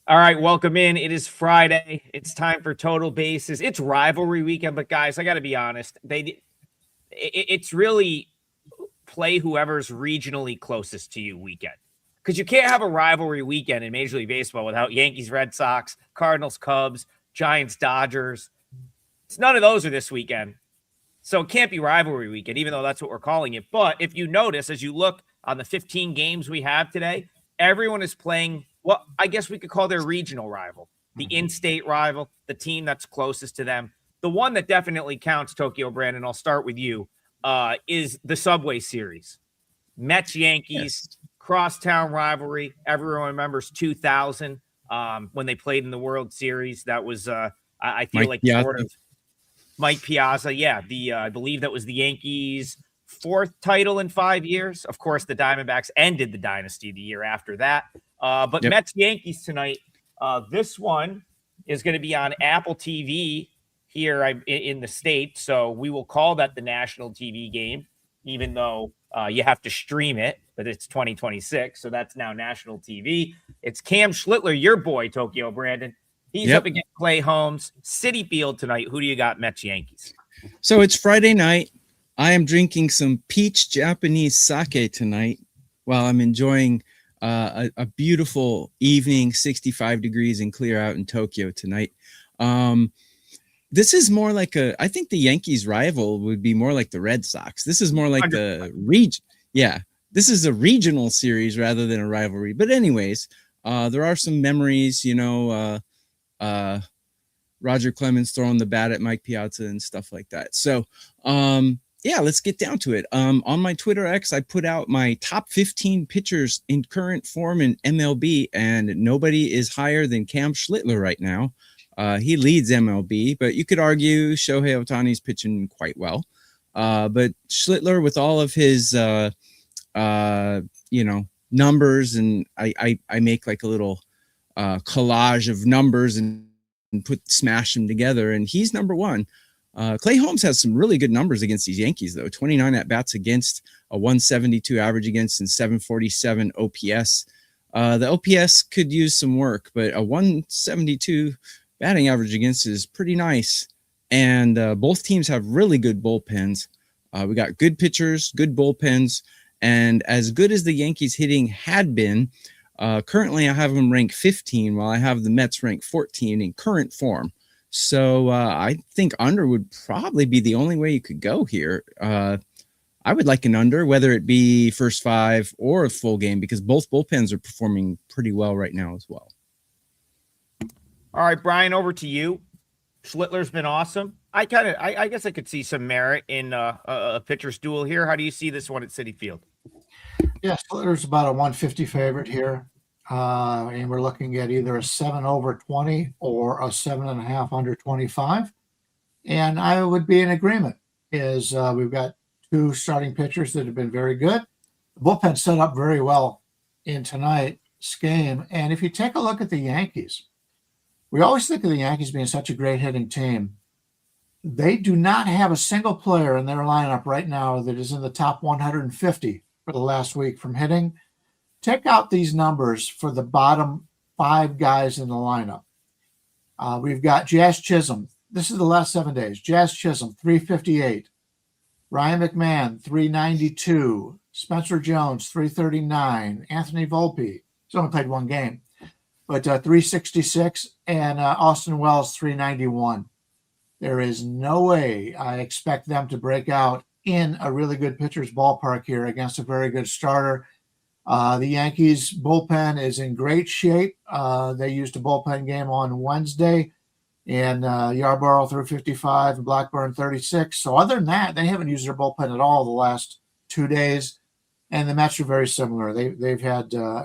All right, welcome in. It is Friday. It's time for Total Bases. It's rivalry weekend, but guys, I got to be honest. It's really play whoever's regionally closest to you weekend, because you can't have a rivalry weekend in Major League Baseball without Yankees, Red Sox, Cardinals, Cubs, Giants, Dodgers. It's none of those are this weekend, so it can't be rivalry weekend, even though that's what we're calling it. But if you notice, as you look on the 15 games we have today, everyone is playing what I guess we could call their regional rival, the in-state rival, the team that's closest to them. The one that definitely counts, Tokyo Brandon, I'll start with you, is the Subway Series. Mets, Yankees, Yes. crosstown rivalry. Everyone remembers 2000 when they played in the World Series. That was, I feel Mike like Piazza. sort of Mike Piazza. Yeah, I believe that was the Yankees' fourth title in 5 years. Of course, the Diamondbacks ended the dynasty the year after that. But Yep. Mets Yankees tonight. This one is going to be on Apple TV here in the States. So we will call that the national TV game, even though you have to stream it, but it's 2026. So that's now national TV. It's Cam Schlittler, your boy, Tokyo Brandon. He's Yep. up against Clay Holmes. Citi Field tonight. Who do you got, Mets Yankees? So it's Friday night. I am drinking some peach Japanese sake tonight while I'm enjoying a beautiful evening, 65 degrees and clear out in Tokyo tonight. This is more like I think the Yankees rival would be more like the Red Sox. This is more like the region. Yeah, this is a regional series rather than a rivalry. But anyways, there are some memories, Roger Clemens throwing the bat at Mike Piazza and stuff like that. So, yeah, let's get down to it. On my Twitter X, I put out my top 15 pitchers in current form in MLB, and nobody is higher than Cam Schlittler right now. He leads MLB, but you could argue Shohei Ohtani's pitching quite well. But Schlittler, with all of his, numbers, and I make like a little collage of numbers and smash them together, and he's number one. Clay Holmes has some really good numbers against these Yankees, though. 29 at-bats against, a 172 average against, and 747 OPS. The OPS could use some work, but a 172 batting average against is pretty nice. And both teams have really good bullpens. We got good pitchers, good bullpens, and as good as the Yankees hitting had been, currently I have them ranked 15, while I have the Mets ranked 14 in current form. So I think under would probably be the only way you could go here. I would like an under, whether it be first five or a full game, because both bullpens are performing pretty well right now as well. All right, Bryan, over to you. Schlittler's been awesome. I guess I could see some merit in a pitcher's duel here. How do you see this one at Citi Field? Yeah, Schlittler's about a 150 favorite here. And we're looking at either a 7 over 20 or a 7.5 under 25. And I would be in agreement is we've got two starting pitchers that have been very good. The bullpen set up very well in tonight's game. And if you take a look at the Yankees, we always think of the Yankees being such a great hitting team. They do not have a single player in their lineup right now that is in the top 150 for the last week from hitting. Check out these numbers for the bottom five guys in the lineup. We've got Jazz Chisholm. This is the last 7 days. Jazz Chisholm, 358. Ryan McMahon, 392. Spencer Jones, 339. Anthony Volpe, he's only played one game, but 366. And Austin Wells, 391. There is no way I expect them to break out in a really good pitcher's ballpark here against a very good starter. The Yankees bullpen is in great shape. They used a bullpen game on Wednesday, and Yarborough threw 55 and Blackburn 36. So other than that, they haven't used their bullpen at all the last 2 days. And the Mets are very similar. They've had a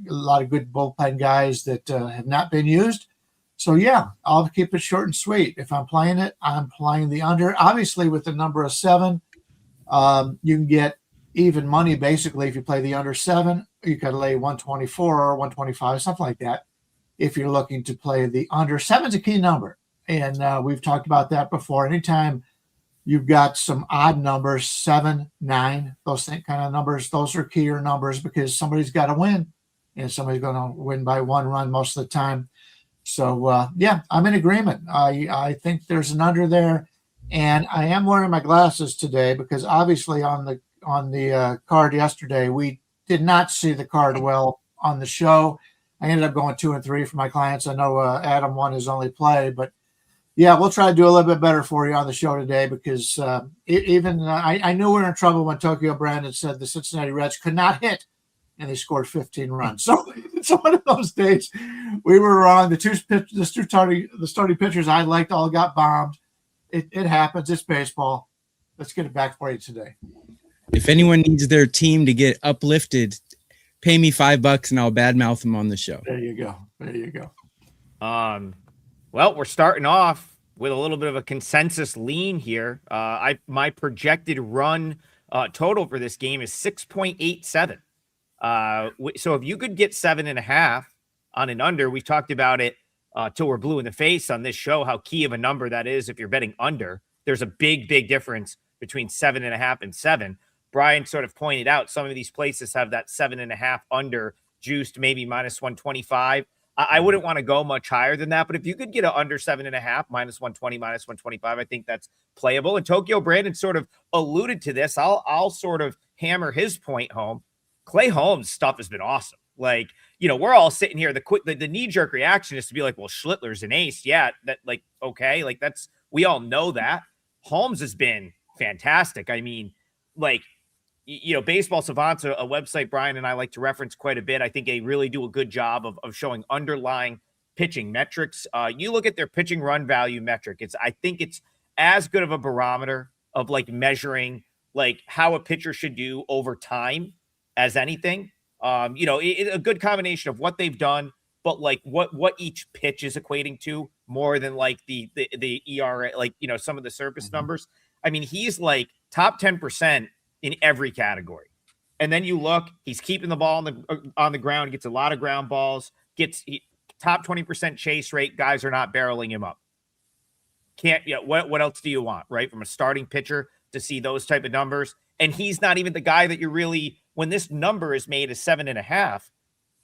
lot of good bullpen guys that have not been used. So, yeah, I'll keep it short and sweet. If I'm playing it, I'm playing the under. Obviously, with the number of 7, you can get even money basically if you play the under 7. You could lay 124 or 125, something like that, if you're looking to play the under. 7's a key number, and we've talked about that before. Anytime you've got some odd numbers, 7, 9, those kind of numbers, those are keyer numbers because somebody's got to win. and somebody's going to win by 1 run most of the time. So yeah, I'm in agreement. I think there's an under there, and I am wearing my glasses today because obviously on the card yesterday we did not see the card well on the show. I ended up going 2 and 3 for my clients. I know Adam won his only play, but yeah, we'll try to do a little bit better for you on the show today because I knew we were in trouble when Tokyo Brandon said the Cincinnati Reds could not hit, and they scored 15 runs. So it's one of those days we were wrong. The starting pitchers I liked all got bombed. It happens. It's baseball. Let's get it back for you today. If anyone needs their team to get uplifted, pay me $5 and I'll badmouth them on the show. There you go. There you go. Well, we're starting off with a little bit of a consensus lean here. My projected run total for this game is 6.87. So if you could get 7.5 on an under, we talked about it till we're blue in the face on this show, how key of a number that is. If you're betting under, there's a big difference between 7.5 and 7. Bryan sort of pointed out some of these places have that 7.5 under juiced, maybe minus 125. I wouldn't want to go much higher than that, but if you could get an under 7.5, minus 120, minus 125, I think that's playable. And Tokyo Brandon sort of alluded to this. I'll sort of hammer his point home. Clay Holmes' stuff has been awesome. Like, we're all sitting here. The knee-jerk reaction is to be like, well, Schlittler's an ace. Yeah, that okay. Like we all know that. Holmes has been fantastic. I mean, Baseball Savant's a website Bryan and I like to reference quite a bit. I think they really do a good job of showing underlying pitching metrics. You look at their pitching run value metric. I think it's as good of a barometer of measuring how a pitcher should do over time as anything. A good combination of what they've done, but what each pitch is equating to more than the ERA, some of the surface numbers. I mean, he's top 10% in every category. And then you look, he's keeping the ball on the ground, gets a lot of ground balls, top 20% chase rate. Guys are not barreling him up. What else do you want, right? From a starting pitcher to see those type of numbers. And he's not even the guy that you're really, when this number is made as 7.5,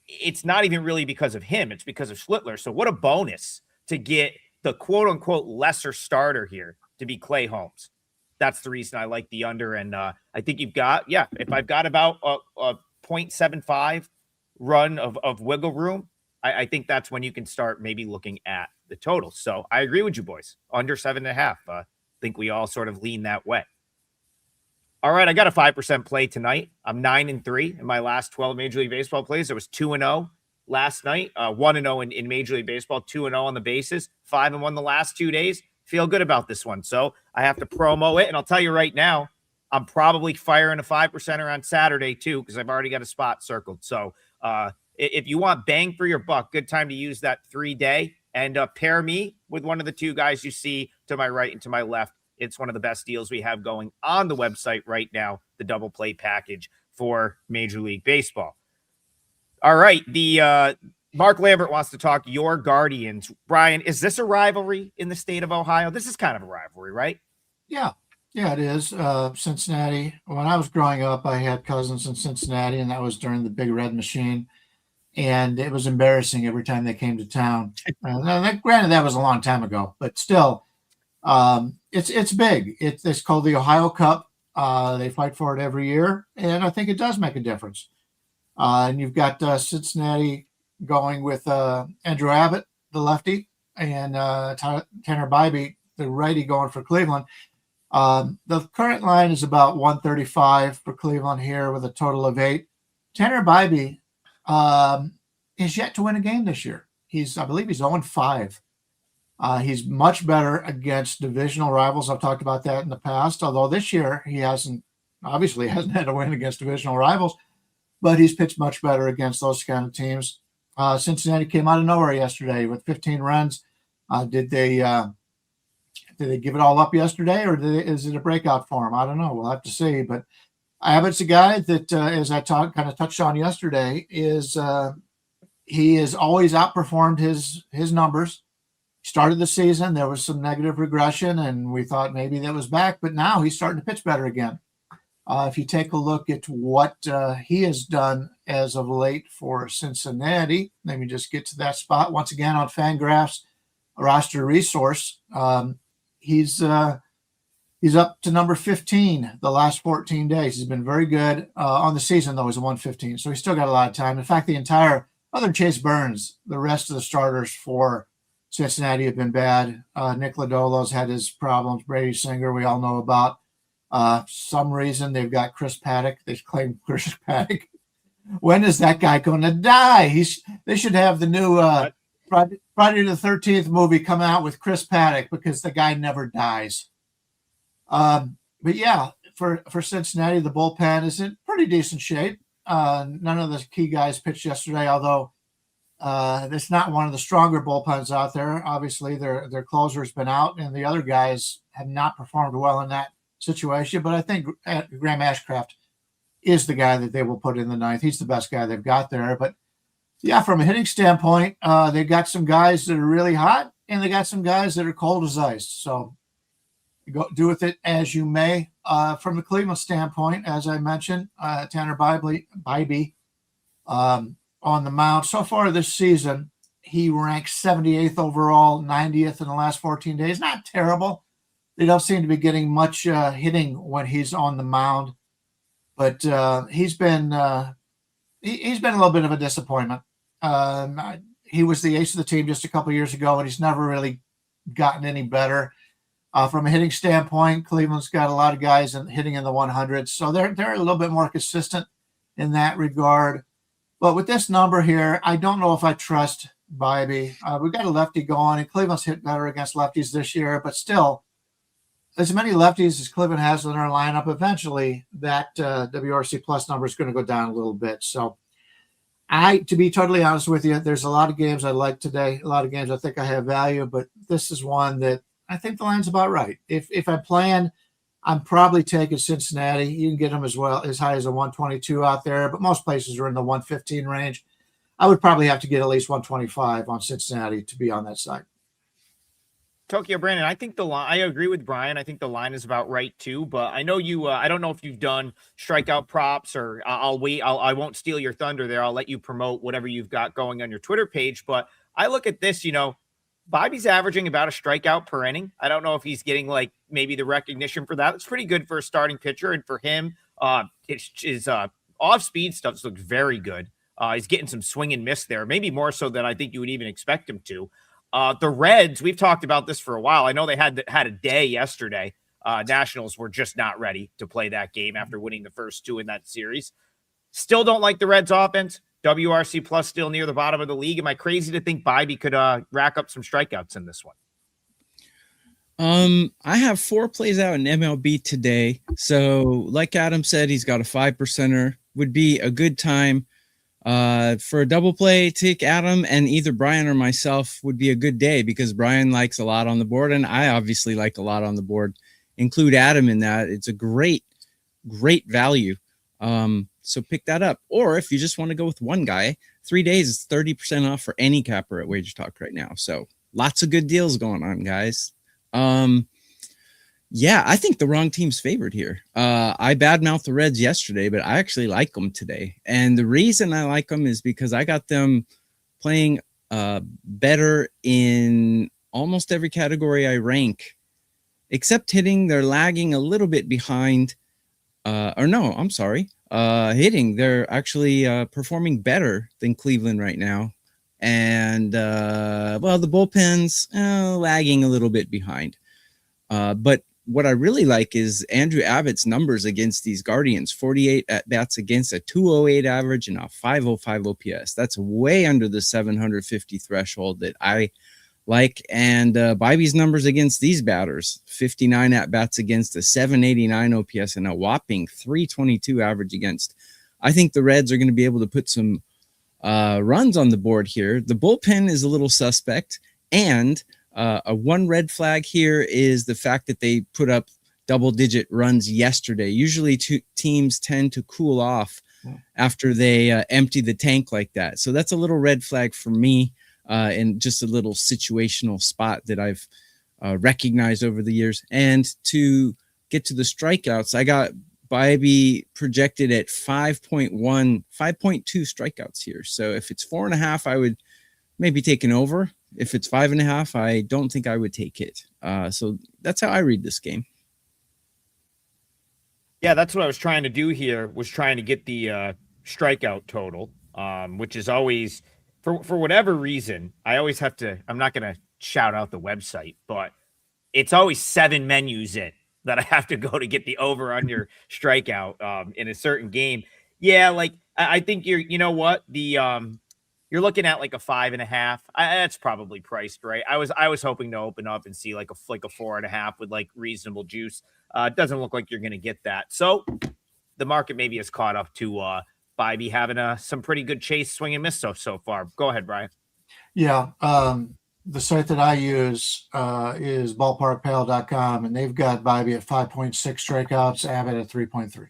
it's not even really because of him. It's because of Schlittler. So what a bonus to get the quote unquote lesser starter here to be Clay Holmes. That's the reason I like the under. And I think if I've got about a 0.75 run of wiggle room, I think that's when you can start maybe looking at the total. So I agree with you boys. Under 7.5. I think we all sort of lean that way. All right, I got a 5% play tonight. I'm 9-3 in my last 12 Major League Baseball plays. There was 2-0 last night, 1-0 in Major League Baseball, 2-0 on the bases, 5-1 the last 2 days. Feel good about this one. So I have to promo it. And I'll tell you right now, I'm probably firing a 5%er on Saturday too, because I've already got a spot circled. So if you want bang for your buck, good time to use that 3-day and pair me with one of the two guys you see to my right and to my left. It's one of the best deals we have going on the website right now, the double play package for Major League Baseball. All right. Mark Lambert wants to talk your Guardians. Bryan, is this a rivalry in the state of Ohio? This is kind of a rivalry, right? Yeah, it is. Cincinnati. When I was growing up, I had cousins in Cincinnati, and that was during the Big Red Machine. And it was embarrassing every time they came to town. Granted, that was a long time ago, but still, it's big. It's called the Ohio Cup. They fight for it every year, and I think it does make a difference. And you've got Cincinnati going with Andrew Abbott, the lefty, and Tanner Bybee, the righty, going for Cleveland. The current line is about 135 for Cleveland here with a total of 8. Tanner Bybee is yet to win a game this year. I believe he's 0-5. He's much better against divisional rivals. I've talked about that in the past, although this year he hasn't had a win against divisional rivals, but he's pitched much better against those kind of teams. Cincinnati came out of nowhere yesterday with 15 runs. Did they give it all up yesterday, or is it a breakout for him? I don't know. We'll have to see. But Abbott's a guy that, as I kind of touched on yesterday, he has always outperformed his numbers. Started the season, there was some negative regression, and we thought maybe that was back, but now he's starting to pitch better again. If you take a look at what he has done as of late for Cincinnati, let me just get to that spot once again on Fangraphs roster resource. He's up to number 15 the last 14 days. He's been very good on the season, though. He's a 115, so he's still got a lot of time. In fact, the entire other than Chase Burns, the rest of the starters for Cincinnati have been bad. Nick Lodolo's had his problems. Brady Singer, we all know about. Some reason they've got Chris Paddock. They claim Chris Paddock. When is that guy going to die? They should have the new Friday the 13th movie come out with Chris Paddock because the guy never dies. But yeah, for Cincinnati, the bullpen is in pretty decent shape. None of the key guys pitched yesterday, although it's not one of the stronger bullpens out there. Obviously, their closer has been out, and the other guys have not performed well in that situation. But I think Graham Ashcraft is the guy that they will put in the ninth. He's the best guy they've got there. But yeah, from a hitting standpoint, they've got some guys that are really hot, and they got some guys that are cold as ice. So go do with it as you may. From the Cleveland standpoint, as I mentioned, Tanner Bybee on the mound. So far this season, he ranks 78th overall, 90th in the last 14 days. Not terrible. They don't seem to be getting much hitting when he's on the mound, but he's been a little bit of a disappointment. He was the ace of the team just a couple years ago, and he's never really gotten any better. From a hitting standpoint, Cleveland's got a lot of guys hitting in the 100s, so they're a little bit more consistent in that regard. But with this number here, I don't know if I trust Bybee. We've got a lefty going, and Cleveland's hit better against lefties this year, but still, as many lefties as Cleveland has in their lineup, eventually that WRC plus number is going to go down a little bit. So to be totally honest with you, there's a lot of games I like today, a lot of games I think I have value, but this is one that I think the line's about right. If I'm playing, I'm probably taking Cincinnati. You can get them as high as a 122 out there, but most places are in the 115 range. I would probably have to get at least 125 on Cincinnati to be on that side. Tokyo Brandon, I think the line, I agree with Bryan. I think the line is about right too, but I know you, I don't know if you've done strikeout props or I'll wait. I won't steal your thunder there. I'll let you promote whatever you've got going on your Twitter page. But I look at this, Bobby's averaging about a strikeout per inning. I don't know if he's getting like maybe the recognition for that. It's pretty good for a starting pitcher. And for him, his off-speed stuff looks very good. He's getting some swing and miss there, maybe more so than I think you would even expect him to. The Reds, we've talked about this for a while. I know they had a day yesterday. Nationals were just not ready to play that game after winning the first two in that series. Still don't like the Reds offense. WRC plus still near the bottom of the league. Am I crazy to think Bybee could rack up some strikeouts in this one? I have 4 plays out in MLB today. So like Adam said, he's got a 5%er. Would be a good time for a double play. Take Adam, and either Bryan or myself would be a good day because Bryan likes a lot on the board, and I obviously like a lot on the board. Include Adam in that. It's a great value. So pick that up. Or if you just want to go with one guy, 3 days is 30% off for any capper at WagerTalk right now. So lots of good deals going on, guys. Yeah, I think the wrong team's favored here. I badmouthed the Reds yesterday, but I actually like them today. And the reason I like them is because I got them playing better in almost every category I rank, except hitting. They're lagging a little bit behind. Hitting. They're actually performing better than Cleveland right now. And, the bullpen's lagging a little bit behind. But what I really like is Andrew Abbott's numbers against these Guardians, 48 at-bats against a 208 average and a 505 OPS. That's way under the 750 threshold that I like. And Bybee's numbers against these batters, 59 at-bats against a 789 OPS and a whopping 322 average against. I think the Reds are going to be able to put some runs on the board here. The bullpen is a little suspect, and a one red flag here is the fact that they put up double-digit runs yesterday. Usually teams tend to cool off after they empty the tank like that. So that's a little red flag for me, and just a little situational spot that I've recognized over the years. And to get to the strikeouts, I got Bybee projected at 5.2 strikeouts here. So if it's 4.5, I would maybe take an over. If it's 5.5, I don't think I would take it. So that's how I read this game. Yeah, that's what I was trying to do here, was trying to get the strikeout total, which is always, for whatever reason, I always have to, I'm not going to shout out the website, but it's always 7 menus in that I have to go to get the over under strikeout in a certain game. Yeah, like I think you know what? You're looking at like a 5.5. That's probably priced right. I was hoping to open up and see like a 4.5 with like reasonable juice. It doesn't look like you're going to get that. So the market maybe has caught up to Bybee having some pretty good chase, swing and miss so far. Go ahead, Bryan. Yeah. The site that I use is ballparkpal.com, and they've got Bybee at 5.6 strikeouts, Abbott at 3.3.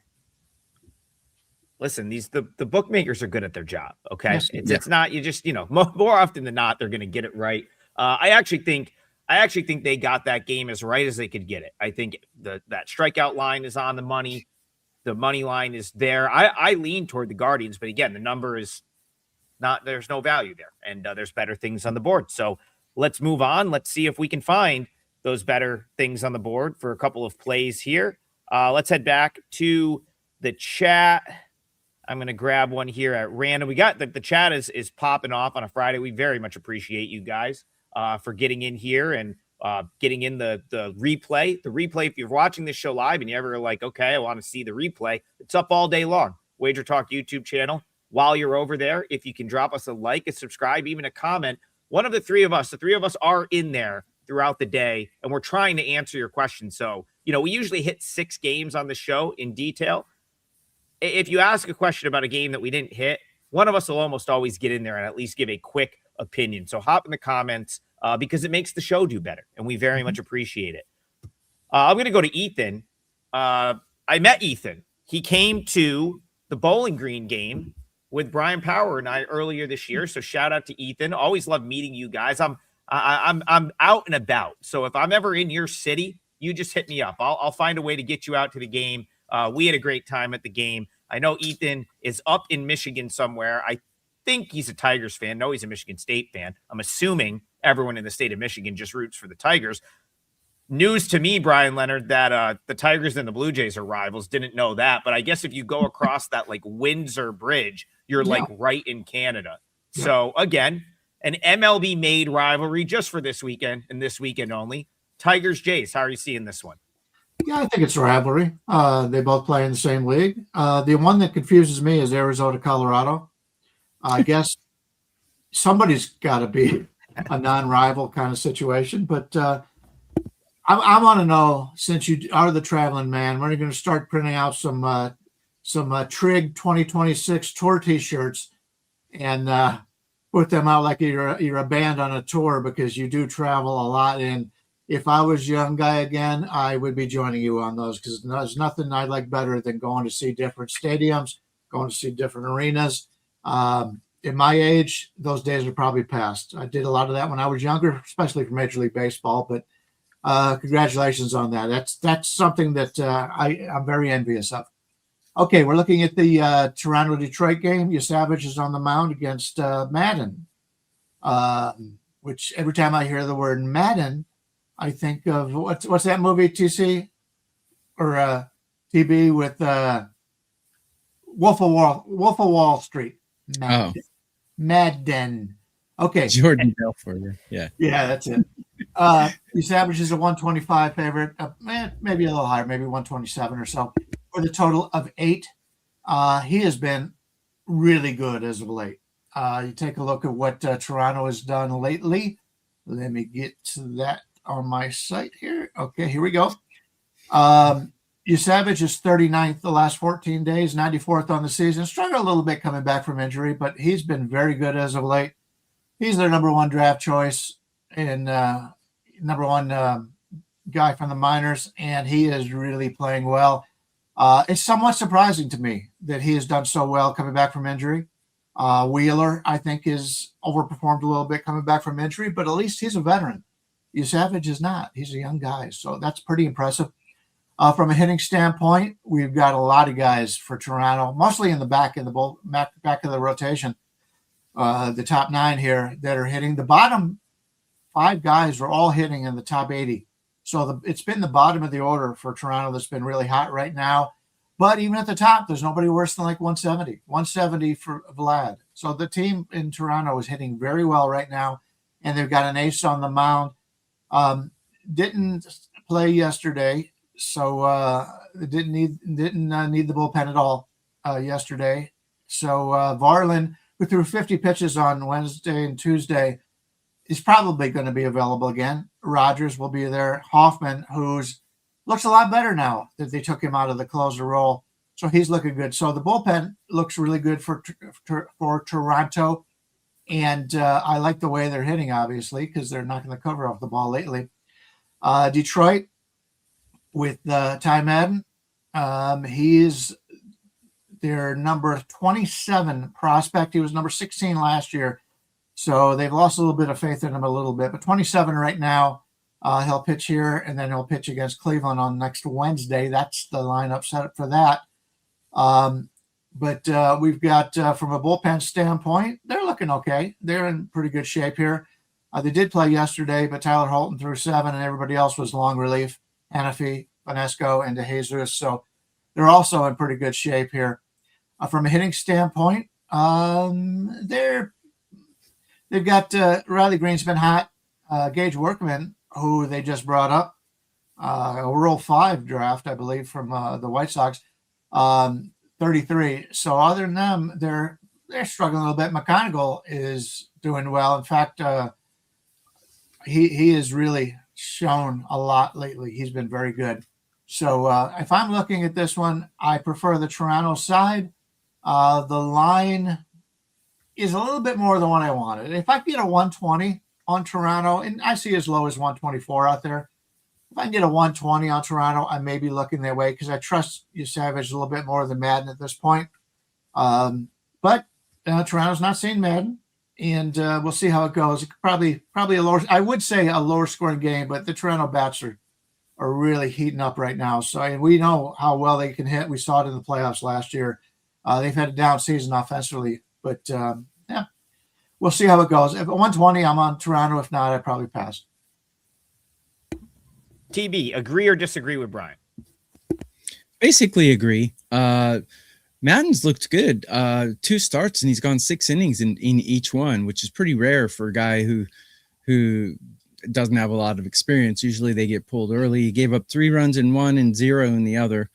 Listen, the bookmakers are good at their job. Okay. Yes, It's not, you just, more often than not, they're going to get it right. I actually think they got that game as right as they could get it. I think that strikeout line is on the money. The money line is there. I lean toward the Guardians, but again, the number is not, there's no value there, and there's better things on the board. So let's move on. Let's see if we can find those better things on the board for a couple of plays here. Let's head back to the chat. I'm going to grab one here at random. We got the chat is popping off on a Friday. We very much appreciate you guys for getting in here and getting in the replay. The replay, if you're watching this show live and you ever like, okay, I want to see the replay, it's up all day long. WagerTalk YouTube channel. While you're over there, if you can drop us a like, a subscribe, even a comment, one of the three of us are in there throughout the day, and we're trying to answer your questions. So, we usually hit 6 games on the show in detail. If you ask a question about a game that we didn't hit, one of us will almost always get in there and at least give a quick opinion. So hop in the comments because it makes the show do better, and we very much appreciate it. I'm going to go to Ethan. I met Ethan. He came to the Bowling Green game with Brian Power and I earlier this year. So shout out to Ethan. Always love meeting you guys. I'm out and about. So if I'm ever in your city, you just hit me up. I'll find a way to get you out to the game. We had a great time at the game. I know Ethan is up in Michigan somewhere. I think he's a Tigers fan. No, he's a Michigan State fan. I'm assuming everyone in the state of Michigan just roots for the Tigers. News to me, Brian Leonard, that the Tigers and the Blue Jays are rivals. Didn't know that. But I guess if you go across that like Windsor Bridge, you're like right in Canada. Yeah. So again, an MLB made rivalry just for this weekend and this weekend only. Tigers Jays, how are you seeing this one? Yeah, I think it's a rivalry. They both play in the same league. The one that confuses me is Arizona, Colorado. I guess somebody's got to be a non-rival kind of situation. But I want to know, since you are the traveling man, when are you going to start printing out some Trig 2026 tour T-shirts and put them out like you're a band on a tour, because you do travel a lot. And if I was a young guy again, I would be joining you on those, because there's nothing I like better than going to see different stadiums, going to see different arenas. In my age, those days are probably past. I did a lot of that when I was younger, especially for Major League Baseball. But congratulations on that. That's something that I'm very envious of. Okay, we're looking at the Toronto-Detroit game. Savage is on the mound against Madden, which every time I hear the word Madden, I think of what's that movie, TC or TB, with Wolf of Wall Street. Madden. Okay. Jordan Belfort. Yeah. Yeah, that's it. Savage is a 125 favorite, maybe a little higher, maybe 127 or so, with a total of 8. He has been really good as of late. You take a look at what Toronto has done lately. Let me get to that on my site here. Okay, here we go. Savage is 39th the last 14 days, 94th on the season. Struggled a little bit coming back from injury, but he's been very good as of late. He's their number 1 draft choice and number 1 guy from the minors, and he is really playing well. It's somewhat surprising to me that he has done so well coming back from injury. Wheeler, I think, is overperformed a little bit coming back from injury, but at least he's a veteran. Savage is not. He's a young guy, so that's pretty impressive. From a hitting standpoint, we've got a lot of guys for Toronto, mostly in the back of the rotation. The top 9 here that are hitting. The bottom 5 guys are all hitting in the top 80. So it's been the bottom of the order for Toronto that's been really hot right now. But even at the top, there's nobody worse than like 170. 170 for Vlad. So the team in Toronto is hitting very well right now, and they've got an ace on the mound. Didn't play yesterday, so didn't need the bullpen at all yesterday. So Varlin, who threw 50 pitches on Wednesday and Tuesday, is probably going to be available again. Rogers will be there. Hoffman, who's looks a lot better now that they took him out of the closer role. So he's looking good. So the bullpen looks really good for Toronto. And I like the way they're hitting, obviously, because they're knocking the cover off the ball lately. Detroit with Ty Madden. He is their number 27 prospect. He was number 16 last year. So they've lost a little bit of faith in him a little bit. But 27 right now. He'll pitch here, and then he'll pitch against Cleveland on next Wednesday. That's the lineup set up for that. But we've got, from a bullpen standpoint, they're looking okay. They're in pretty good shape here. They did play yesterday, but Tyler Holton threw 7, and everybody else was long relief. Hanafi, Vanesco, and DeJesus. So they're also in pretty good shape here. From a hitting standpoint, they've got Riley Green's been hot. Gage Workman, who they just brought up, a Rule 5 draft, I believe, from the White Sox, 33. So other than them, they're struggling a little bit. McConaughey is doing well. In fact, he has really shown a lot lately. He's been very good. So if I'm looking at this one, I prefer the Toronto side. The line is a little bit more than what I wanted. If I can get a 120 on Toronto, and I see as low as 124 out there. If I can get a 120 on Toronto, I may be looking their way because I trust Savage a little bit more than Madden at this point. But Toronto's not seeing Madden, and we'll see how it goes. Probably a lower. I would say a lower scoring game, but the Toronto bats are really heating up right now. So and we know how well they can hit. We saw it in the playoffs last year. They've had a down season offensively, but yeah. We'll see how it goes. If at 120, I'm on Toronto. If not, I'd probably pass. TB, agree or disagree with Bryan? Basically agree. Madden's looked good. 2 starts, and he's gone 6 innings in each one, which is pretty rare for a guy who doesn't have a lot of experience. Usually they get pulled early. He gave up 3 runs in one and 0 in the other.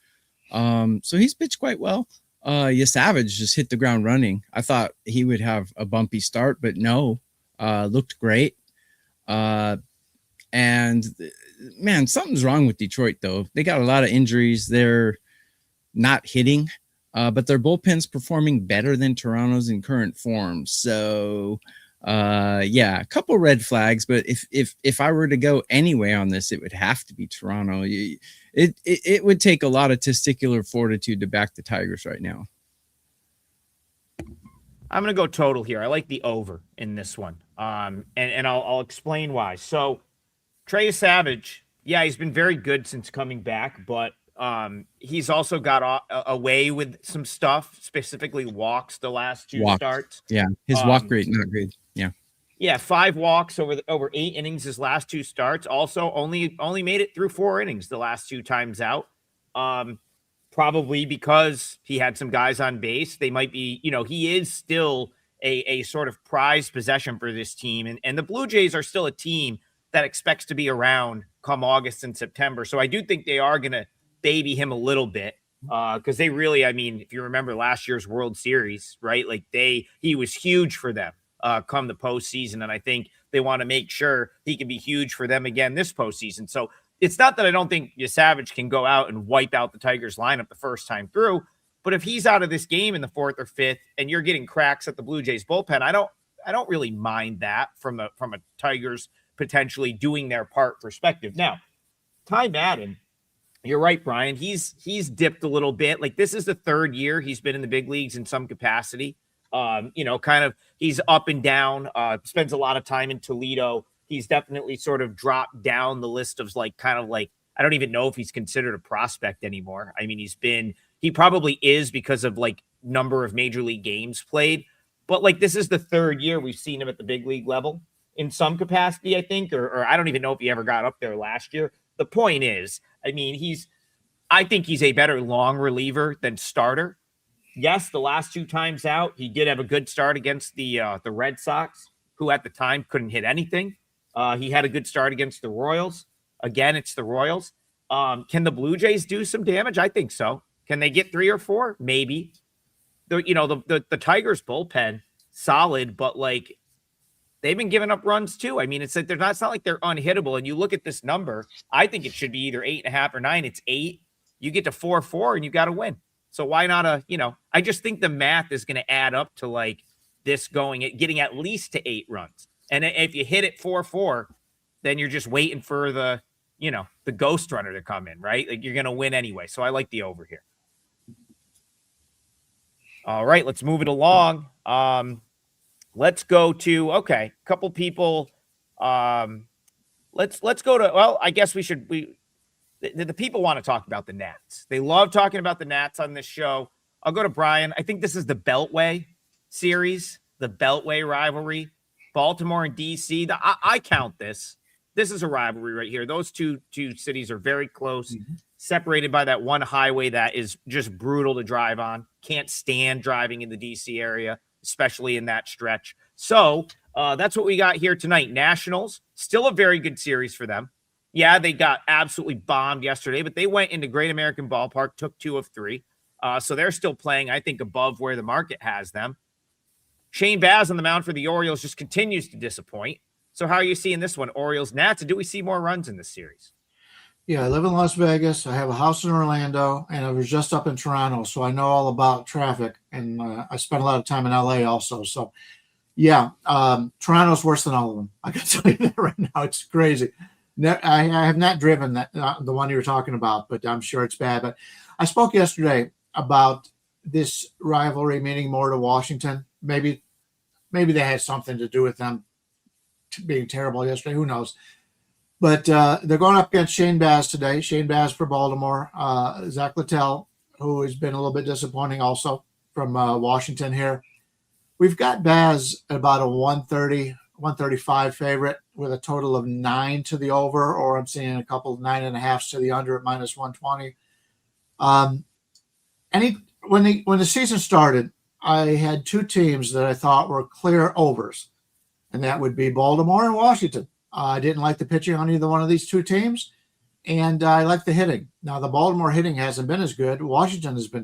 So he's pitched quite well. Savage just hit the ground running. I thought he would have a bumpy start, but no, looked great. And man, something's wrong with Detroit though. They got a lot of injuries. They're not hitting, but their bullpen's performing better than Toronto's in current form. So, yeah, a couple red flags, but if I were to go anyway on this, it would have to be Toronto. It would take a lot of testicular fortitude to back the Tigers right now. I'm going to go total here. I like the over in this one. And I'll explain why. So Trey Savage, yeah, he's been very good since coming back, but he's also got away with some stuff, specifically walks the last 2 starts. Yeah, his walk rate not good. Yeah. Yeah, 5 walks over 8 innings his last 2 starts. Also, only made it through 4 innings the last 2 times out. Probably because he had some guys on base. They might be, he is still a sort of prized possession for this team. And the Blue Jays are still a team that expects to be around come August and September. So I do think they are going to baby him a little bit because they really, if you remember last year's World Series, right? Like he was huge for them. Come the postseason. And I think they want to make sure he can be huge for them again this postseason. So it's not that I don't think Savage can go out and wipe out the Tigers lineup the first time through, but if he's out of this game in the 4th or 5th and you're getting cracks at the Blue Jays bullpen, I don't really mind that from a Tigers potentially doing their part perspective. Now, Ty Madden, you're right, Bryan. He's dipped a little bit. Like this is the 3rd year he's been in the big leagues in some capacity. He's up and down, spends a lot of time in Toledo. He's definitely sort of dropped down the list of I don't even know if he's considered a prospect anymore. I mean, he probably is because of like number of major league games played, but like this is the third year we've seen him at the big league level in some capacity, I think, or I don't even know if he ever got up there last year. The point is, I mean, I think he's a better long reliever than starter. Yes, the last 2 times out, he did have a good start against the Red Sox, who at the time couldn't hit anything. He had a good start against the Royals. Again, it's the Royals. Can the Blue Jays do some damage? I think so. Can they get 3 or 4? Maybe. The Tigers bullpen, solid, but like they've been giving up runs too. I mean, it's not like they're unhittable. And you look at this number, I think it should be either 8.5 or 9. It's 8. You get to 4-4 and you got to win. So why not I just think the math is going to add up to like this getting at least to 8 runs. And if you hit it 4-4, then you're just waiting for the ghost runner to come in, right? Like you're going to win anyway. So I like the over here. All right, let's move it along. Let's go to, a couple people. Let's go to, well, I guess the people want to talk about the Nats. They love talking about the Nats on this show. I'll go to Bryan. I think this is the Beltway series, the Beltway rivalry, Baltimore and DC. I count this. This is a rivalry right here. Those two cities are very close, separated by that one highway that is just brutal to drive on. Can't stand driving in the DC area, especially in that stretch. So that's what we got here tonight. Nationals, still a very good series for them. Yeah, they got absolutely bombed yesterday, but they went into Great American Ballpark, took 2 of 3. So they're still playing, I think, above where the market has them. Shane Baz on the mound for the Orioles just continues to disappoint. So how are you seeing this one, Orioles, Nats? And do we see more runs in this series? Yeah, I live in Las Vegas. I have a house in Orlando, and I was just up in Toronto, so I know all about traffic. And I spent a lot of time in LA also. So, yeah, Toronto's worse than all of them. I can tell you that right now. It's crazy. I have not driven the one you were talking about, but I'm sure it's bad. But I spoke yesterday about this rivalry meaning more to Washington. Maybe they had something to do with them being terrible yesterday. Who knows? But they're going up against Shane Baz today. Shane Baz for Baltimore. Zach Littell, who has been a little bit disappointing also from Washington here. We've got Baz at about a 130, 135 favorite with a total of 9 to the over, or I'm seeing a couple of 9.5s to the under at minus 120. When the season started, I had 2 teams that I thought were clear overs, and that would be Baltimore and Washington. I didn't like the pitching on either one of these 2 teams, and I like the hitting. Now, the Baltimore hitting hasn't been as good. Washington has been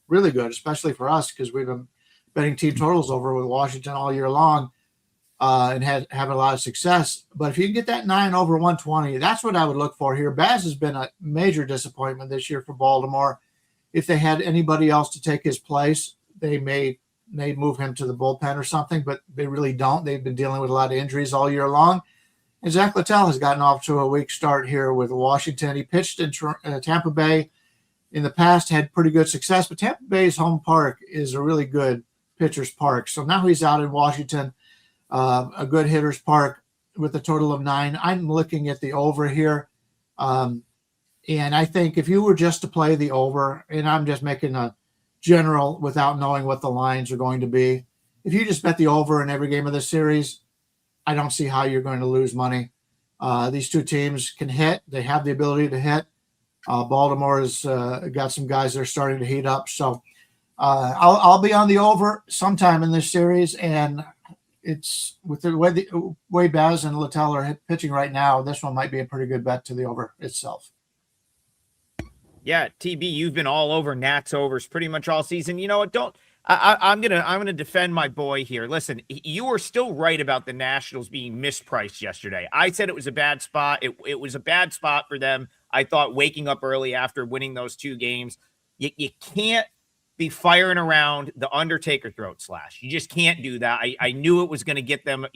really good, especially for us because we've been betting team totals over with Washington all year long and having a lot of success. But if you can get that 9 over 120, that's what I would look for here. Baz has been a major disappointment this year for Baltimore. If they had anybody else to take his place, they may move him to the bullpen or something, but they really don't. They've been dealing with a lot of injuries all year long. And Zach Littell has gotten off to a weak start here with Washington. He pitched in Tampa Bay in the past, had pretty good success, but Tampa Bay's home park is a really good pitcher's park. So now he's out in Washington, a good hitter's park with a total of 9. I'm looking at the over here. And I think if you were just to play the over, and I'm just making a general without knowing what the lines are going to be, if you just bet the over in every game of this series, I don't see how you're going to lose money. These 2 teams can hit. They have the ability to hit. Baltimore has got some guys that are starting to heat up. So I'll be on the over sometime in this series. And it's with the way Baz and Littell are pitching right now, this one might be a pretty good bet to the over itself. Yeah, TB, you've been all over Nats overs pretty much all season. You know what? I'm gonna defend my boy here. Listen, you were still right about the Nationals being mispriced yesterday. I said it was a bad spot. It was a bad spot for them. I thought waking up early after winning those 2 games, you can't be firing around the Undertaker throat slash. You just can't do that. I knew it was going to get them.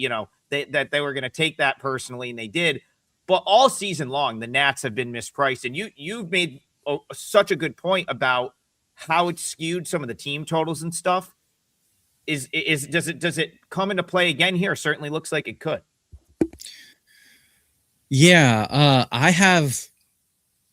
That they were going to take that personally, and they did. But all season long, the Nats have been mispriced, and you've made such a good point about how it's skewed some of the team totals and stuff. Does it come into play again here? Certainly looks like it could. Yeah, I have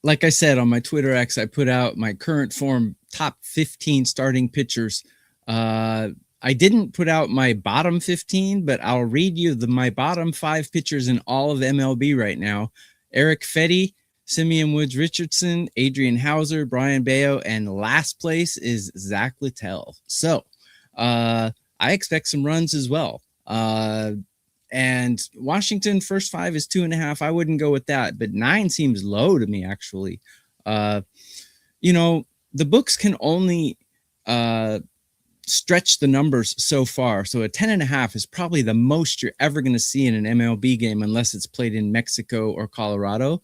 like I said on my Twitter X, I put out my current form top 15 starting pitchers. I didn't put out my bottom 15, but I'll read you my bottom 5 pitchers in all of MLB right now. Eric Fetty, Simeon Woods Richardson, Adrian Hauser, Brian Bayo, and last place is Zach Littell. So I expect some runs as well. And Washington first 5 is 2.5. I wouldn't go with that, but 9 seems low to me, actually. You know, the books can only stretch the numbers so far. So a 10.5 is probably the most you're ever going to see in an MLB game, unless it's played in Mexico or Colorado.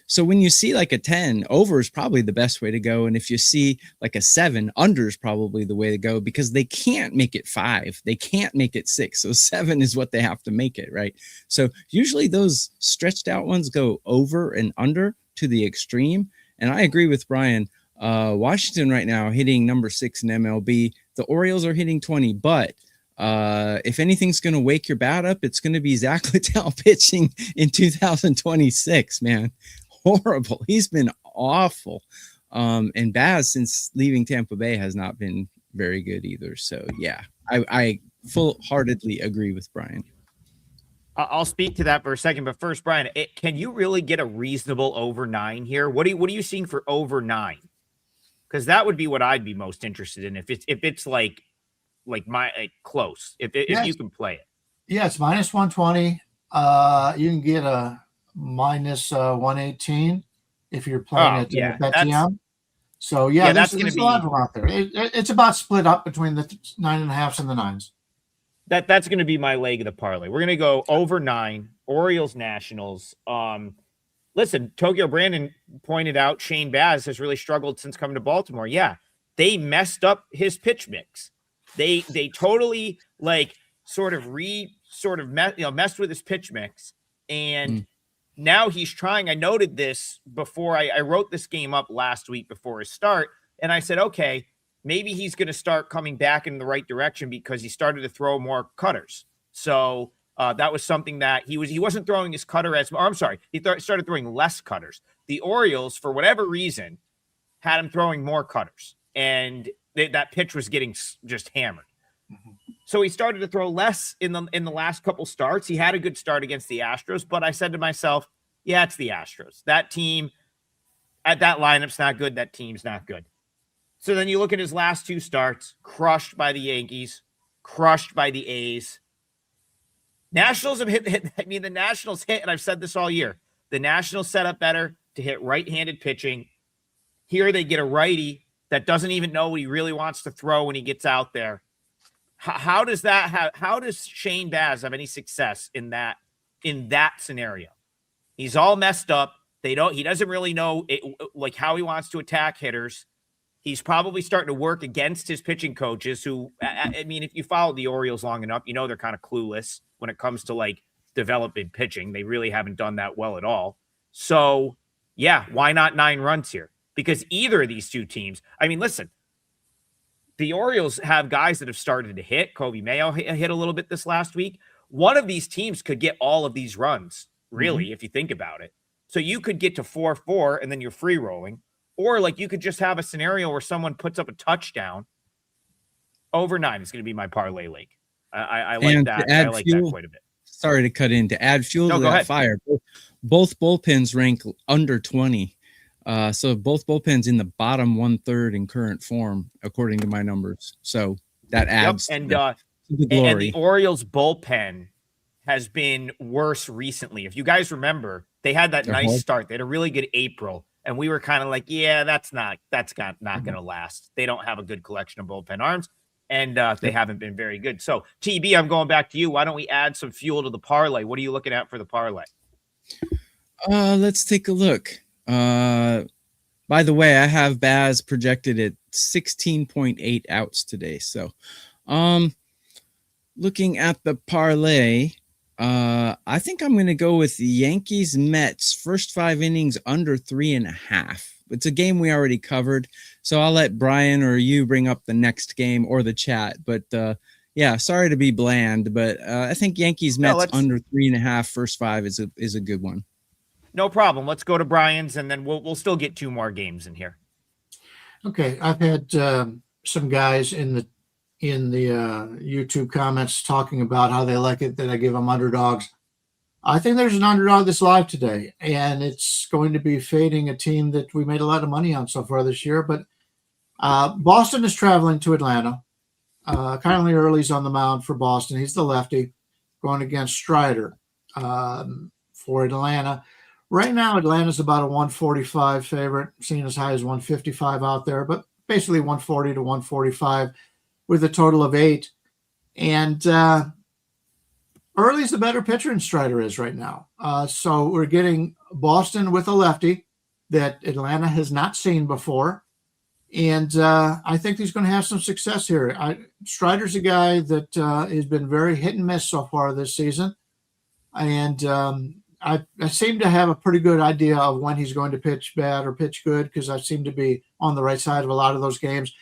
So when you see like a 10, over is probably the best way to go. And if you see like a 7, under is probably the way to go, because they can't make it 5. They can't make it 6. So 7 is what they have to make it, right? So usually those stretched out ones go over and under to the extreme. And I agree with Bryan. Washington right now hitting number 6 in MLB. The Orioles are hitting 20, but if anything's going to wake your bat up, it's going to be Zach Littell pitching in 2026, man. Horrible. He's been awful. And Baz, since leaving Tampa Bay, has not been very good either. So, yeah, I full-heartedly agree with Bryan. I'll speak to that for a second, but first, Bryan, can you really get a reasonable over 9 here? What are you seeing for over 9? Because that would be what I'd be most interested in if it's like close, if you can play it. Yeah, it's minus 120. You can get a minus 118 if you're playing at BetMGM. So there's a lot of them out there. It's about split up between the 9.5s and the 9s. That's going to be my leg of the parlay. We're going to go over 9, Orioles Nationals. Listen, Tokyo Brandon pointed out Shane Baz has really struggled since coming to Baltimore. Yeah, they messed up his pitch mix. They totally messed with his pitch mix, and now he's trying. I noted this before I wrote this game up last week before his start, and I said, okay, maybe he's going to start coming back in the right direction because he started to throw more cutters. So that was something that he wasn't throwing his cutter he started throwing less cutters. The Orioles, for whatever reason, had him throwing more cutters, and that pitch was getting just hammered. Mm-hmm. So he started to throw less in the last couple starts. He had a good start against the Astros, but I said to myself, yeah, it's the Astros. That team, that lineup's not good. That team's not good. So then you look at his last 2 starts, crushed by the Yankees, crushed by the A's. Nationals have hit. The Nationals hit, and I've said this all year. The Nationals set up better to hit right-handed pitching. Here they get a righty that doesn't even know what he really wants to throw when he gets out there. How does Shane Baz have any success in that scenario? He's all messed up. He doesn't really know how he wants to attack hitters. He's probably starting to work against his pitching coaches who, if you follow the Orioles long enough, they're kind of clueless when it comes to developing pitching. They really haven't done that well at all. So yeah, why not 9 runs here? Because either of these 2 teams, listen, the Orioles have guys that have started to hit. Kobe Mayo hit a little bit this last week. One of these teams could get all of these runs, really, if you think about it. So you could get to 4-4 and then you're free rolling. Or you could just have a scenario where someone puts up a touchdown. Over 9 is going to be my parlay league. I like that. I like that quite a bit. Sorry to cut in. To add fuel to that fire, both bullpens rank under 20. So both bullpens in the bottom 1/3 in current form, according to my numbers. So that adds to the glory. And the Orioles bullpen has been worse recently. If you guys remember, they had that nice start. They had a really good April. And we were kind of like, yeah, that's not going to last. They don't have a good collection of bullpen arms, and they haven't been very good. So, TB, I'm going back to you. Why don't we add some fuel to the parlay? What are you looking at for the parlay? Let's take a look. By the way, I have Baz projected at 16.8 outs today. So, looking at the parlay, I think I'm going to go with the Yankees Mets first 5 innings under 3.5. It's a game we already covered, so I'll let Bryan or you bring up the next game or the chat. But sorry to be bland, but I think Yankees Mets under 3.5 first 5 is a good one. No problem. Let's go to Bryan's, and then we'll still get 2 more games in here. Okay, I've had some guys in the YouTube comments talking about how they like it that I give them underdogs. I think there's an underdog that's live today, and it's going to be fading a team that we made a lot of money on so far this year. But Boston is traveling to Atlanta. Kindly Early's on the mound for Boston. He's the lefty going against Strider for Atlanta. Right now, Atlanta's about a 145 favorite, seen as high as 155 out there, but basically 140 to 145 with a total of 8. And Early's the better pitcher than Strider is right now. So we're getting Boston with a lefty that Atlanta has not seen before. And I think he's going to have some success here. Strider's a guy that has been very hit and miss so far this season. And I seem to have a pretty good idea of when he's going to pitch bad or pitch good because I seem to be on the right side of a lot of those games.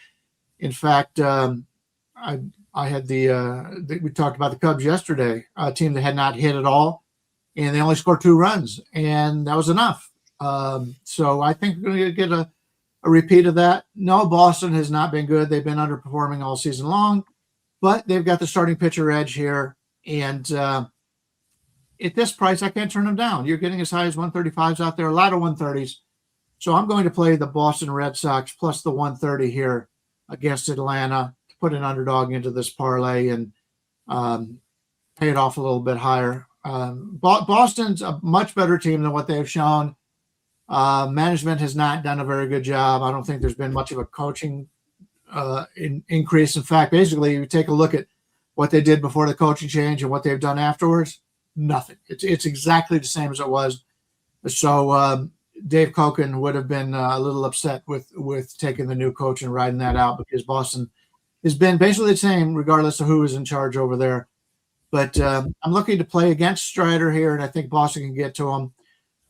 In fact, I had we talked about the Cubs yesterday, a team that had not hit at all, and they only scored 2 runs, and that was enough. So I think we're going to get a repeat of that. No, Boston has not been good. They've been underperforming all season long, but they've got the starting pitcher edge here, and at this price, I can't turn them down. You're getting as high as 135s out there, a lot of 130s. So I'm going to play the Boston Red Sox plus the 130 here against Atlanta to put an underdog into this parlay and pay it off a little bit higher. Boston's a much better team than what they've shown. Management has not done a very good job. I don't think there's been much of a coaching increase. In fact, basically, you take a look at what they did before the coaching change and what they've done afterwards. Nothing. It's exactly the same as it was. So Dave Koken would have been a little upset with taking the new coach and riding that out because Boston has been basically the same regardless of who is in charge over there. But I'm looking to play against Strider here, and I think Boston can get to him.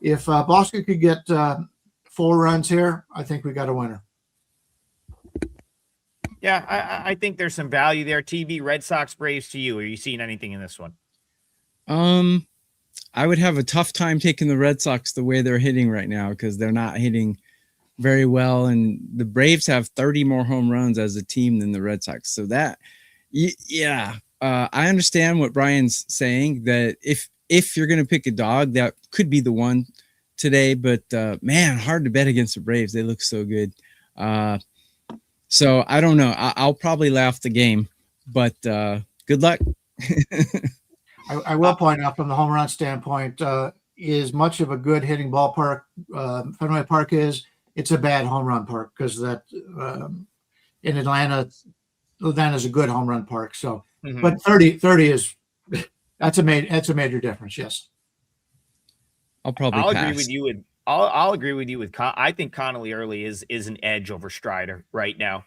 If Boston could get 4 runs here, I think we got a winner. Yeah, I think there's some value there. TV, Red Sox, Braves to you. Are you seeing anything in this one? I would have a tough time taking the Red Sox the way they're hitting right now because they're not hitting very well, and the Braves have 30 more home runs as a team than the Red Sox. So that, I understand what Bryan's saying that if you're going to pick a dog, that could be the one today. But man, hard to bet against the Braves. They look so good. So I don't know. I'll probably laugh the game, but good luck. I will point out from the home run standpoint, is much of a good hitting ballpark Fenway Park is. It's a bad home run park because that in Atlanta's a good home run park. So, but 30 is that's a major difference. Yes, I'll agree with you with I'll agree with you with I think Connolly Early is an edge over Strider right now.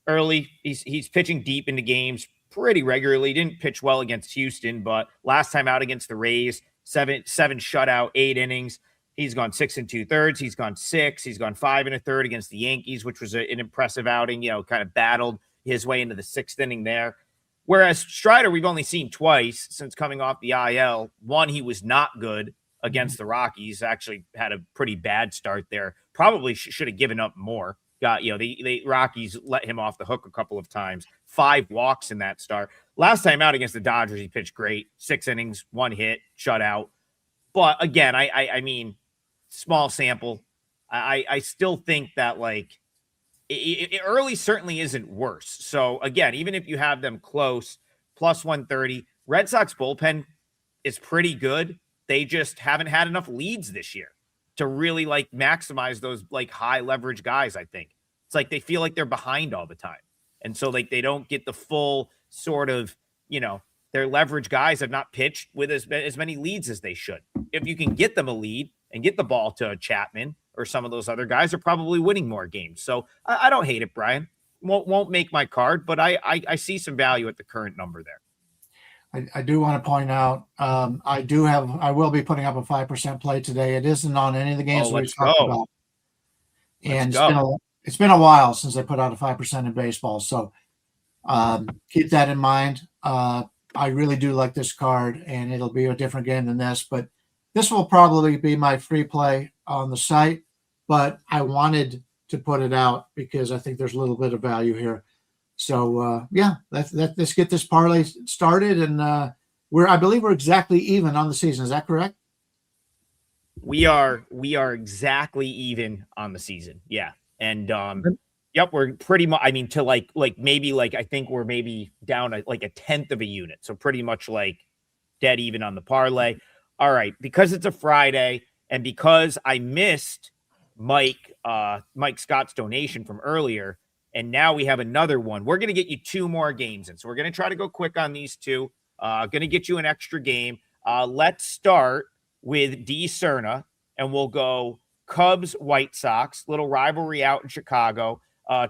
Early he's pitching deep into games pretty regularly. Didn't pitch well against Houston, but last time out against the Rays, seven shutout, 8 innings. He's gone 6 2/3. He's gone 6. He's gone 5 1/3 against the Yankees, which was an impressive outing. Kind of battled his way into the 6th inning there. Whereas Strider, we've only seen twice since coming off the IL. One, he was not good against the Rockies. Actually had a pretty bad start there. Probably should have given up more. The Rockies let him off the hook a couple of times. 5 walks in that start. Last time out against the Dodgers, he pitched great. 6 innings, 1 hit, shutout. But again, I mean, small sample. I still think that Early certainly isn't worse. So again, even if you have them close, plus 130, Red Sox bullpen is pretty good. They just haven't had enough leads this year to really maximize those high leverage guys. I think it's they feel like they're behind all the time. And so they don't get the full sort of, their leverage guys have not pitched with as many leads as they should. If you can get them a lead and get the ball to Chapman or some of those other guys, are probably winning more games. So I don't hate it, Bryan. Won't make my card, but I see some value at the current number there. I do want to point out, I will be putting up a 5% play today. It isn't on any of the games we've talked about. And it's been a while since I put out a 5% in baseball. So keep that in mind. I really do like this card, and it'll be a different game than this, but This will probably be my free play on the site, but I wanted to put it out because I think there's a little bit of value here. So yeah, let's get this parlay started, and I believe we're exactly even on the season. Is that correct? We are exactly even on the season. Yeah. And yep, we're pretty much, I mean, to like maybe like I think we're maybe down like a tenth of a unit. So pretty much like dead even on the parlay. All right, because it's a Friday and because I missed Mike Scott's donation from earlier, and now we have another one. We're gonna get you two more games in. So we're gonna try to go quick on these two. Gonna get you an extra game. Let's start with D Cerna, and we'll go Cubs, White Sox, little rivalry out in Chicago.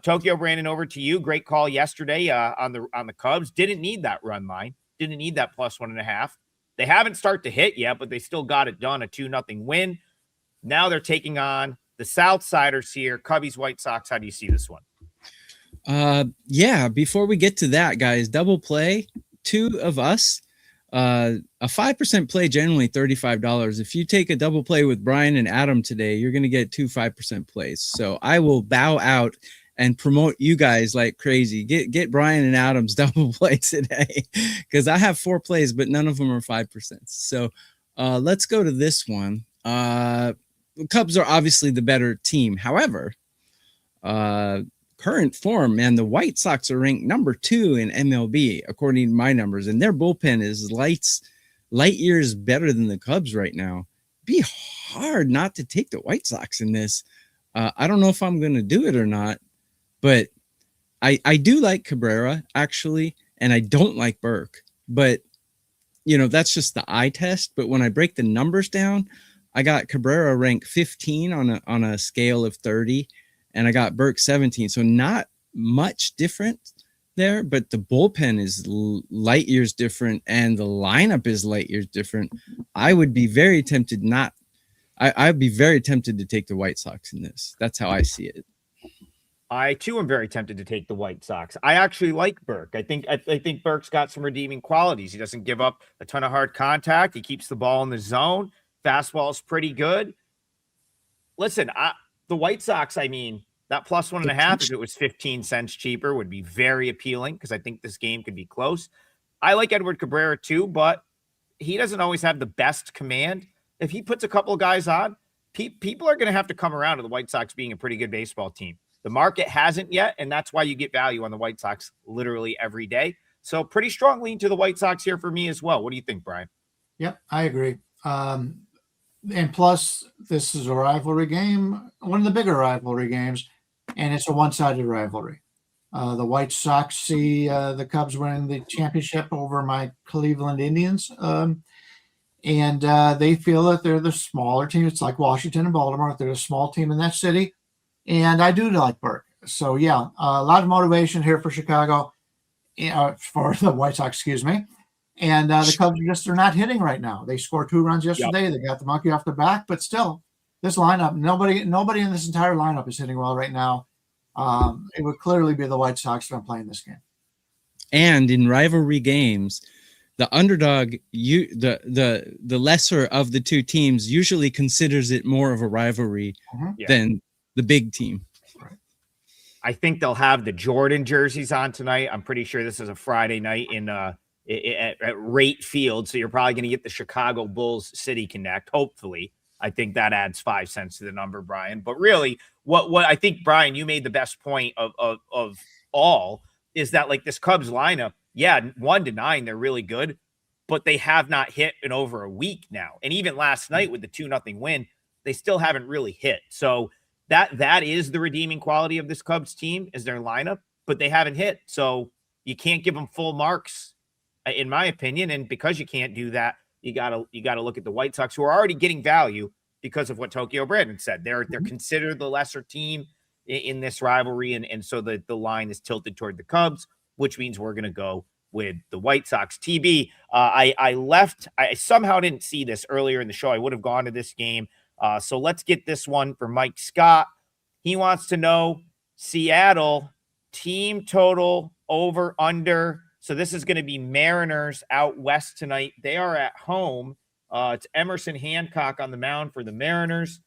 Tokyo, Brandon, over to you. Great call yesterday on the Cubs. Didn't need that run line. Didn't need that +1.5. They haven't started to hit yet, but they still got it done. A 2-0 win. Now they're taking on the Southsiders here. Cubbies, White Sox. How do you see this one? Yeah. Before we get to that, guys, double play. Two of us. A 5% play, generally $35. If you take a double play with Bryan and Adam today, you're going to get 2 5% plays. So I will bow out and promote you guys like crazy. Get Bryan and Adam's double play today because I have 4 plays, but none of them are 5%. So let's go to this one. The Cubs are obviously the better team. However, current form, man, the White Sox are ranked number 2 in MLB, according to my numbers, and their bullpen is light years better than the Cubs right now. Be hard not to take the White Sox in this. I don't know if I'm going to do it or not, but I do like Cabrera, actually, and I don't like Burke. But, that's just the eye test. But when I break the numbers down, I got Cabrera ranked 15 on a scale of 30, and I got Burke 17. So not much different there, but the bullpen is light years different, and the lineup is light years different. I would be very tempted I'd be very tempted to take the White Sox in this. That's how I see it. I too am very tempted to take the White Sox. I actually like Burke. I think Burke's got some redeeming qualities. He doesn't give up a ton of hard contact. He keeps the ball in the zone. Fastball is pretty good. Listen, the White Sox, I mean, that +1.5, if it was 15 cents cheaper, would be very appealing because I think this game could be close. I like Edward Cabrera too, but he doesn't always have the best command. If he puts a couple of guys on, people are going to have to come around to the White Sox being a pretty good baseball team. The market hasn't yet, and that's why you get value on the White Sox literally every day. So pretty strong lean to the White Sox here for me as well. What do you think, Bryan? Yep, I agree. And plus, this is a rivalry game, one of the bigger rivalry games, and it's a one-sided rivalry. The White Sox see the Cubs winning the championship over my Cleveland Indians, and they feel that they're the smaller team. It's like Washington and Baltimore. They're a small team in that city, and I do like Burke. So, yeah, a lot of motivation here for Chicago, for the White Sox, excuse me. And the Cubs are not hitting right now. They scored 2 runs yesterday. Yep. They got the monkey off their back, but still, this lineup, nobody in this entire lineup is hitting well right now. It would clearly be the White Sox if I'm playing this game. And in rivalry games, the underdog, the lesser of the two teams, usually considers it more of a rivalry than the big team. Right. I think they'll have the Jordan jerseys on tonight. I'm pretty sure this is a Friday night at Rate Field, so you're probably going to get the Chicago Bulls City Connect. Hopefully, I think that adds 5 cents to the number, Bryan. But really, what I think, Bryan, you made the best point of all is that like this Cubs lineup, 1-9, they're really good, but they have not hit in over a week now. And even last night with the 2-0 win, they still haven't really hit. So that is the redeeming quality of this Cubs team is their lineup, but they haven't hit. So you can't give them full marks, in my opinion. And because you can't do that, you gotta look at the White Sox, who are already getting value because of what Tokyo Brandon said. They're considered the lesser team in this rivalry, and so the line is tilted toward the Cubs, which means we're gonna go with the White Sox. TB, I somehow didn't see this earlier in the show. I would have gone to this game. So let's get this one for Mike Scott. He wants to know Seattle team total over under. So this is going to be Mariners out west tonight. They are at home. It's Emerson Hancock on the mound for the Mariners.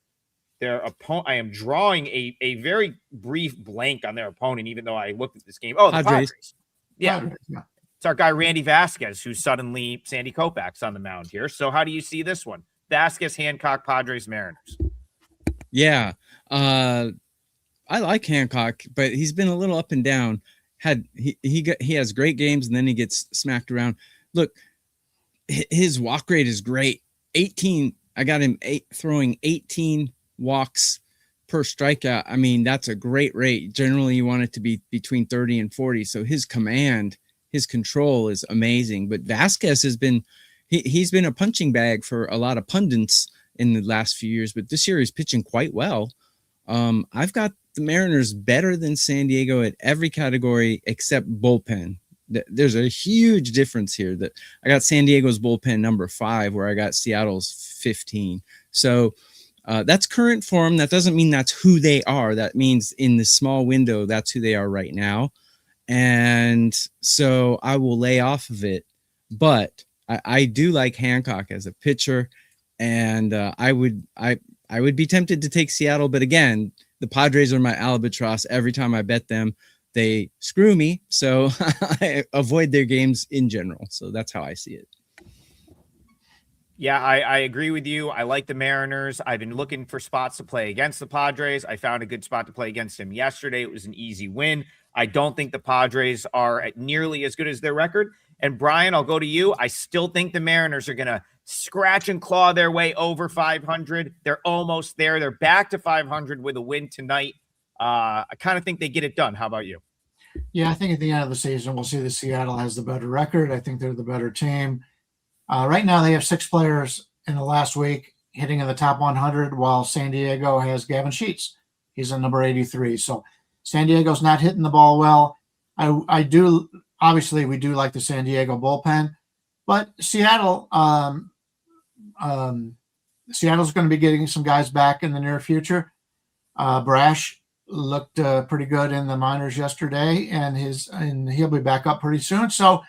Their opponent, I am drawing a very brief blank on their opponent, even though I looked at this game. Oh, the Padres. Yeah. Padres, yeah. It's our guy, Randy Vasquez, who's suddenly Sandy Koufax on the mound here. So how do you see this one? Vasquez, Hancock, Padres, Mariners. Yeah. I like Hancock, but he's been a little up and down. He has great games and then he gets smacked around. Look, his walk rate is great. 18. I got him throwing 18 walks per strikeout. I mean, that's a great rate. Generally, you want it to be between 30 and 40. So his command, his control is amazing. But Vasquez has been, he's been a punching bag for a lot of pundits in the last few years, but this year he's pitching quite well. I've got the Mariners better than San Diego at every category except bullpen. There's a huge difference here. That I got San Diego's bullpen number 5, where I got Seattle's 15. So that's current form. That doesn't mean that's who they are. That means in the small window, that's who they are right now. And so I will lay off of it. But I do like Hancock as a pitcher, and I would be tempted to take Seattle. But again, the Padres are my albatross. Every time I bet them, they screw me. So I avoid their games in general. So that's how I see it. Yeah, I agree with you. I like the Mariners. I've been looking for spots to play against the Padres. I found a good spot to play against them yesterday. It was an easy win. I don't think the Padres are nearly as good as their record. And Bryan, I'll go to you. I still think the Mariners are going to scratch and claw their way over 500. They're almost there. They're back to 500 with a win tonight. I kind of think they get it done. How about you? Yeah, I think at the end of the season, we'll see that Seattle has the better record. I think they're the better team. Right now, they have 6 players in the last week hitting in the top 100, while San Diego has Gavin Sheets. He's in number 83. So San Diego's not hitting the ball well. Obviously, we do like the San Diego bullpen, but Seattle, Seattle's going to be getting some guys back in the near future. Brash looked pretty good in the minors yesterday, and he'll be back up pretty soon. So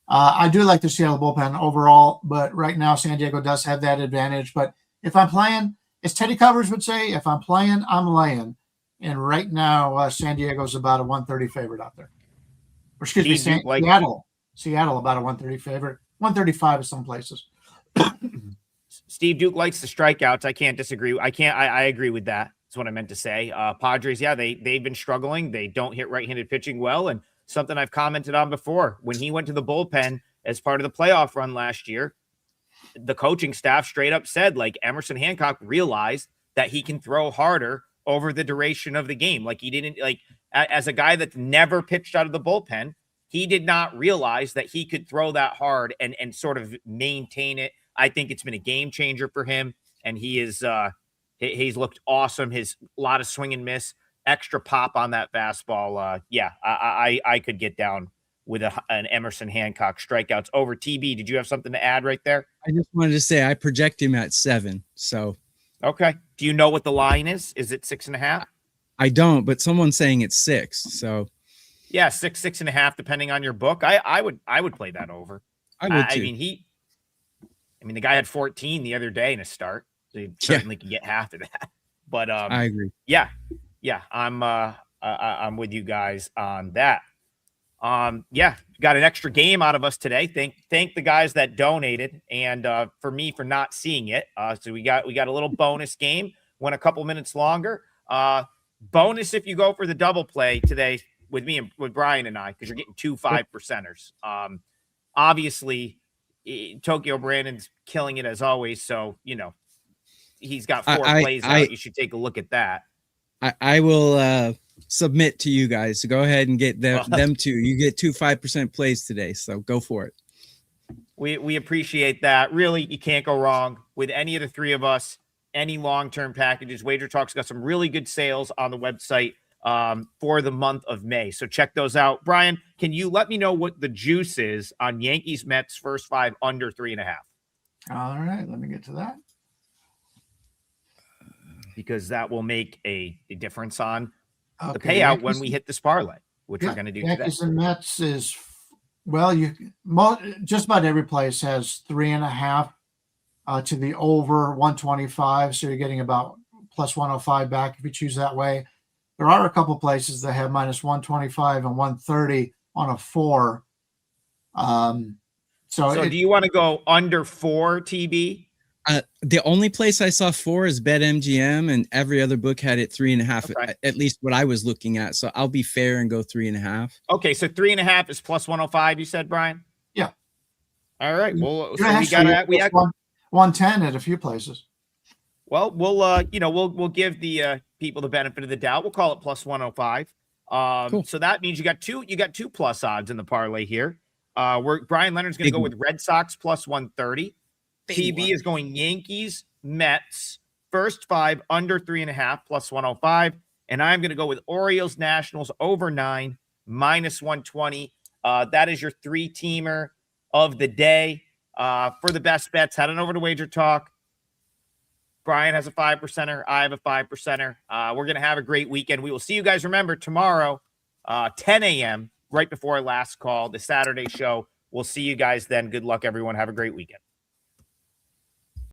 I do like the Seattle bullpen overall, but right now San Diego does have that advantage. But if I'm playing, as Teddy Covers would say, if I'm playing, I'm laying. And right now, San Diego's about a 130 favorite out there. Or excuse me, Seattle about a 130 favorite. 135 in some places. Steve Duke likes the strikeouts. I can't disagree. I agree with that. That's what I meant to say. Padres, yeah, they've been struggling. They don't hit right-handed pitching well, and something I've commented on before. When he went to the bullpen as part of the playoff run last year, the coaching staff straight up said, like, Emerson Hancock realized that he can throw harder over the duration of the game. Like, he didn't, like, as a guy that's never pitched out of the bullpen, he did not realize that he could throw that hard and sort of maintain it. I think it's been a game changer for him, and he's looked awesome. His lot of swing and miss, extra pop on that fastball. I could get down with an Emerson Hancock strikeouts over TB. Did you have something to add right there? I just wanted to say I project him at 7. So okay. Do you know what the line is? Is it 6.5? I don't, but someone's saying it's 6. So yeah, 6.5, depending on your book. I would play that over. I would too. I mean, the guy had 14 the other day in a start, so you certainly can get half of that. But I agree. Yeah, I'm with you guys on that. Got an extra game out of us today. Thank the guys that donated, and for me for not seeing it. So we got a little bonus game. Went a couple minutes longer. Bonus if you go for the double play today with me and with Bryan and I, because you're getting 2 5%ers. Obviously, Tokyo Brandon's killing it as always. So he's got 4 plays out. You should take a look at that. I will submit to you guys. So go ahead and get them too. You get 2 5% plays today. So go for it. We appreciate that. Really, you can't go wrong with any of the 3 of us. Any long-term packages. WagerTalk's got some really good sales on the website for the month of May. So check those out. Bryan, can you let me know what the juice is on Yankees Mets first 5 under 3.5? All right, let me get to that. Because that will make a difference on the payout when we hit this parlay, which we're going to do Yankees today. And Mets is, just about every place has 3.5 to the over 125. So you're getting about plus 105 back if you choose that way. There are a couple places that have minus 125 and 130 on a 4. So do you want to go under 4, TB? The only place I saw 4 is BetMGM, and every other book had it 3.5, Okay. at least what I was looking at. So I'll be fair and go 3.5. Okay, so 3.5 is plus 105, you said, Brian? Yeah. All right. Well, so Actually, we got 110 at a few places. Well, we'll give the people the benefit of the doubt. We'll call it plus 105. Cool. So that means you got two plus odds in the parlay here. Brian Leonard's going to go with Red Sox plus 130. TB is going Yankees, Mets, first 5 under 3.5 plus 105. And I'm going to go with Orioles, Nationals over 9 minus 120. That is your 3-teamer of the day. For the best bets, head on over to WagerTalk. Brian has a 5%er. I have a 5%er. We're going to have a great weekend. We will see you guys. Remember, tomorrow, 10 a.m., right before our last call, the Saturday show. We'll see you guys then. Good luck, everyone. Have a great weekend.